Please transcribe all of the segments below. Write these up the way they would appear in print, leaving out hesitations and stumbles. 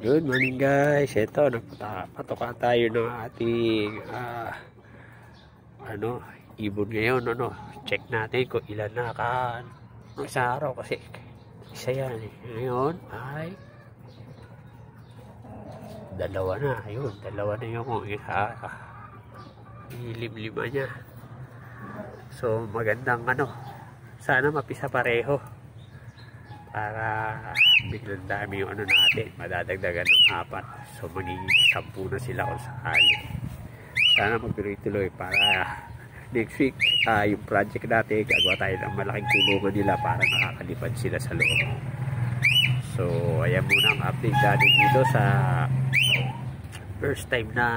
Good morning guys. Ito, patoka tayo ng ating ibon ngayon. Check natin kung ilan na isang araw kasi isa yan eh. Ngayon ay dalawa na. Ayun, dalawa na yung ilim-lima niya. So magandang sana mapisa pareho para biglang dami yung natin, madadagdagan ng 4. So magiging 10 na sila kung sakali. Sana magtuloy-tuloy para next week yung project natin, gagawa tayo ng malaking kulungan nila para nakakalipad sila sa loob. So ayan muna ang update natin dito sa first time na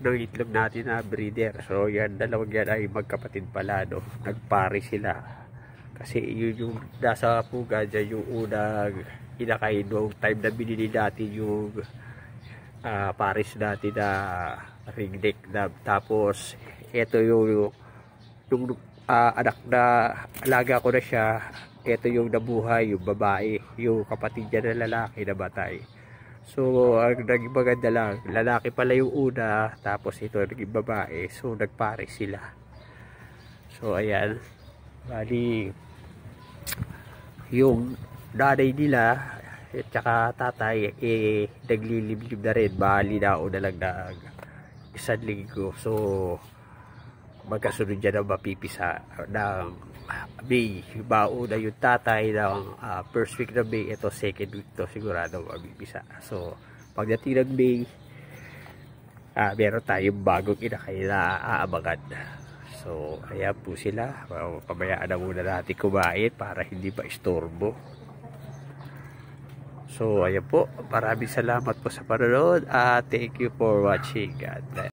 ng itlog natin na breeder. So yan, dalawang yan ay magkapatid pala, nagpari sila. Kasi yun yung nasa puga dyan, yung unang inakain noong time na binili natin yung pares natin na ringneck na. Tapos ito yung anak na alaga ko na siya. Ito yung nabuhay, yung babae, yung kapatid niya na lalaki na batay. So ang naging maganda lang, lalaki pala yung una, tapos ito naging babae. So nagpare sila. So ayan, bali yung nanay nila at saka tatay nagliliblim na rin, bali na o na lang ng 1 linggo. So magkasunod dyan ang mapipisa ng May. Bauna yung tatay ng first week ng May, ito second week to sigurado mapipisa. So pagdating ng May, meron tayong bagong inakaila aabangan. So, ayan po sila. Pabayaan na muna natin kumain para hindi pa istorbo. So, ayan po. Maraming salamat po sa panonood. Thank you for watching. God bless.